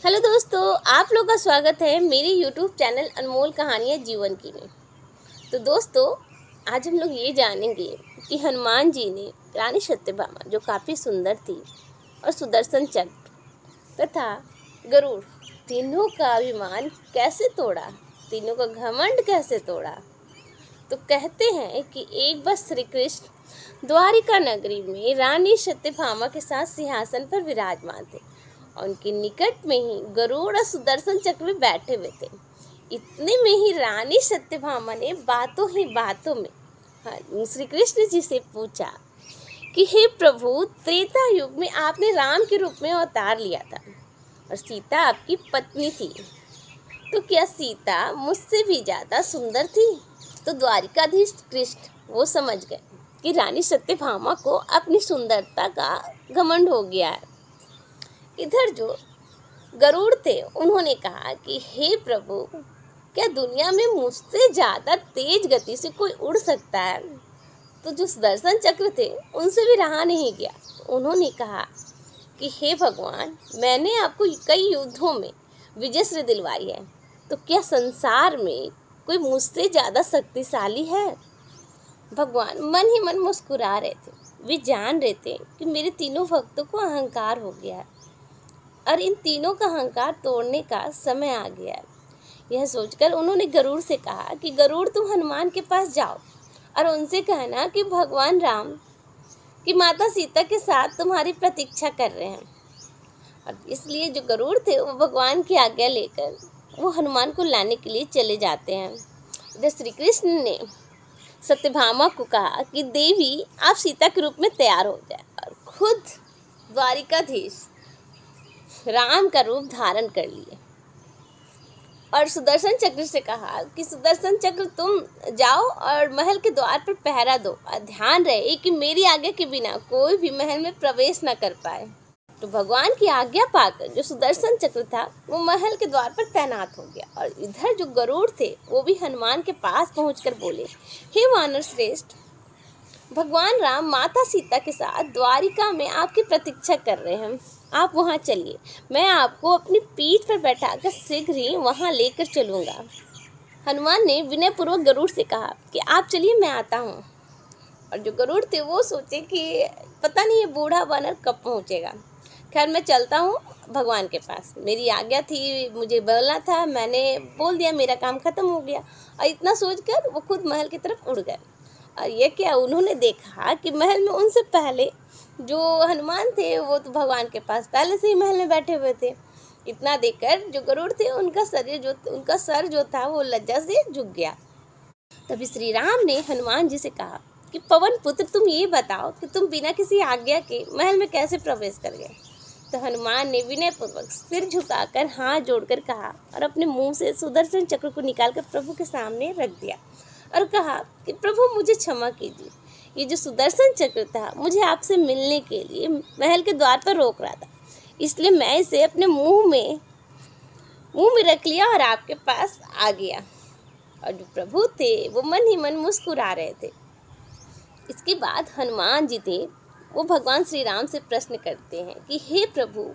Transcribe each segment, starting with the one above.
Hello दोस्तों, आप लोग का स्वागत है मेरे यूट्यूब चैनल अनमोल कहानियाँ जीवन की में। तो दोस्तों, आज हम लोग ये जानेंगे कि हनुमान जी ने रानी सत्यभामा, जो काफ़ी सुंदर थी, और सुदर्शन चक्र तथा गरुड़, तीनों का अभिमान कैसे तोड़ा, तीनों का घमंड कैसे तोड़ा। तो कहते हैं कि एक बार श्री कृष्ण द्वारिका नगरी में रानी सत्यभामा के साथ सिंहासन पर विराजमान थे और उनके निकट में ही गरुड़ और सुदर्शन चक्र में बैठे हुए थे। इतने में ही रानी सत्यभामा ने बातों ही बातों में श्री कृष्ण जी से पूछा कि हे प्रभु, त्रेता युग में आपने राम के रूप में अवतार लिया था और सीता आपकी पत्नी थी, तो क्या सीता मुझसे भी ज़्यादा सुंदर थी? तो द्वारिकाधीश कृष्ण वो समझ गए कि रानी सत्यभामा को अपनी सुंदरता का घमंड हो गया है। इधर जो गरुड़ थे उन्होंने कहा कि हे प्रभु, क्या दुनिया में मुझसे ज़्यादा तेज गति से कोई उड़ सकता है? तो जो सुदर्शन चक्र थे उनसे भी रहा नहीं गया। उन्होंने कहा कि हे भगवान, मैंने आपको कई युद्धों में विजय दिलवाई है, तो क्या संसार में कोई मुझसे ज़्यादा शक्तिशाली है? भगवान मन ही मन मुस्कुरा रहे थे। वे जान रहे थे कि मेरे तीनों भक्तों को अहंकार हो गया है और इन तीनों का अहंकार तोड़ने का समय आ गया है। यह सोचकर उन्होंने गरुड़ से कहा कि गरुड़, तुम हनुमान के पास जाओ और उनसे कहना कि भगवान राम की माता सीता के साथ तुम्हारी प्रतीक्षा कर रहे हैं। और इसलिए जो गरुड़ थे वो भगवान की आज्ञा लेकर वो हनुमान को लाने के लिए चले जाते हैं। इधर श्री कृष्ण ने सत्यभामा को कहा कि देवी, आप सीता के रूप में तैयार हो जाए, और खुद द्वारिकाधीश राम का रूप धारण कर लिए और सुदर्शन चक्र से कहा कि सुदर्शन चक्र, तुम जाओ और महल के द्वार पर पहरा दो और ध्यान रहे कि मेरी आज्ञा के बिना कोई भी महल में प्रवेश न कर पाए। तो भगवान की आज्ञा पाकर जो सुदर्शन चक्र था वो महल के द्वार पर तैनात हो गया। और इधर जो गरुड़ थे वो भी हनुमान के पास पहुंचकर बोले, हे वानर श्रेष्ठ, भगवान राम माता सीता के साथ द्वारिका में आपकी प्रतीक्षा कर रहे हैं, आप वहाँ चलिए, मैं आपको अपनी पीठ पर बैठाकर शीघ्र ही वहाँ लेकर चलूँगा। हनुमान ने विनयपूर्वक गरुड़ से कहा कि आप चलिए, मैं आता हूँ। और जो गरुड़ थे वो सोचे कि पता नहीं ये बूढ़ा वानर कब पहुँचेगा। खैर, मैं चलता हूँ भगवान के पास, मेरी आज्ञा थी, मुझे बोलना था, मैंने बोल दिया, मेरा काम ख़त्म हो गया। और इतना सोचकर वो खुद महल की तरफ उड़ गए। और ये क्या, उन्होंने देखा कि महल में उनसे पहले जो हनुमान थे वो तो भगवान के पास पहले से ही महल में बैठे हुए थे। इतना देखकर जो गरुड़ थे उनका सर जो था वो लज्जा से झुक गया। तभी श्री राम ने हनुमान जी से कहा कि पवन पुत्र, तुम ये बताओ कि तुम बिना किसी आज्ञा के महल में कैसे प्रवेश कर गए? तो हनुमान ने विनयपूर्वक सिर झुकाकर हाथ जोड़कर कहा और अपने मुंह से सुदर्शन चक्र को निकालकर प्रभु के सामने रख दिया और कहा कि प्रभु, मुझे क्षमा कीजिए, ये जो सुदर्शन चक्र था मुझे आपसे मिलने के लिए महल के द्वार पर रोक रहा था, इसलिए मैं इसे अपने मुंह में रख लिया और आपके पास आ गया। और जो प्रभु थे वो मन ही मन मुस्कुरा रहे थे। इसके बाद हनुमान जी थे वो भगवान श्री राम से प्रश्न करते हैं कि हे प्रभु,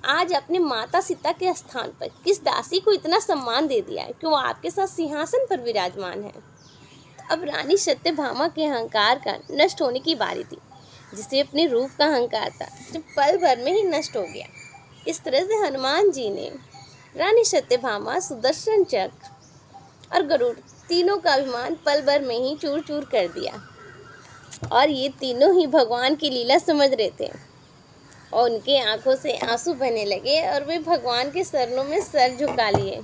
आज अपने माता सीता के स्थान पर किस दासी को इतना सम्मान दे दिया है कि वो आपके साथ सिंहासन पर विराजमान है? तो अब रानी सत्यभामा के अहंकार का नष्ट होने की बारी थी, जिसे अपने रूप का अहंकार था जो पल भर में ही नष्ट हो गया। इस तरह से हनुमान जी ने रानी सत्यभामा, सुदर्शन चक्र और गरुड़, तीनों का अभिमान पल भर में ही चूर चूर कर दिया। और ये तीनों ही भगवान की लीला समझ रहे थे और उनके आंखों से आंसू बहने लगे और वे भगवान के चरणों में सर झुका लिए।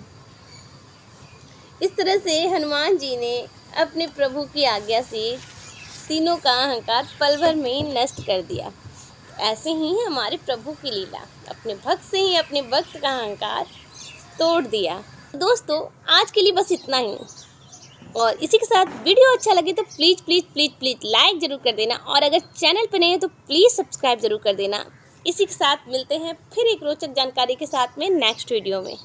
इस तरह से हनुमान जी ने अपने प्रभु की आज्ञा से तीनों का अहंकार पल भर में ही नष्ट कर दिया। ऐसे ही हमारे प्रभु की लीला, अपने भक्त से ही अपने भक्त का अहंकार तोड़ दिया। दोस्तों, आज के लिए बस इतना ही। और इसी के साथ वीडियो अच्छा लगे तो please please please please like ज़रूर कर देना, और अगर चैनल पर नए हो तो प्लीज़ सब्सक्राइब ज़रूर कर देना। इसी के साथ मिलते हैं फिर एक रोचक जानकारी के साथ में नेक्स्ट वीडियो में।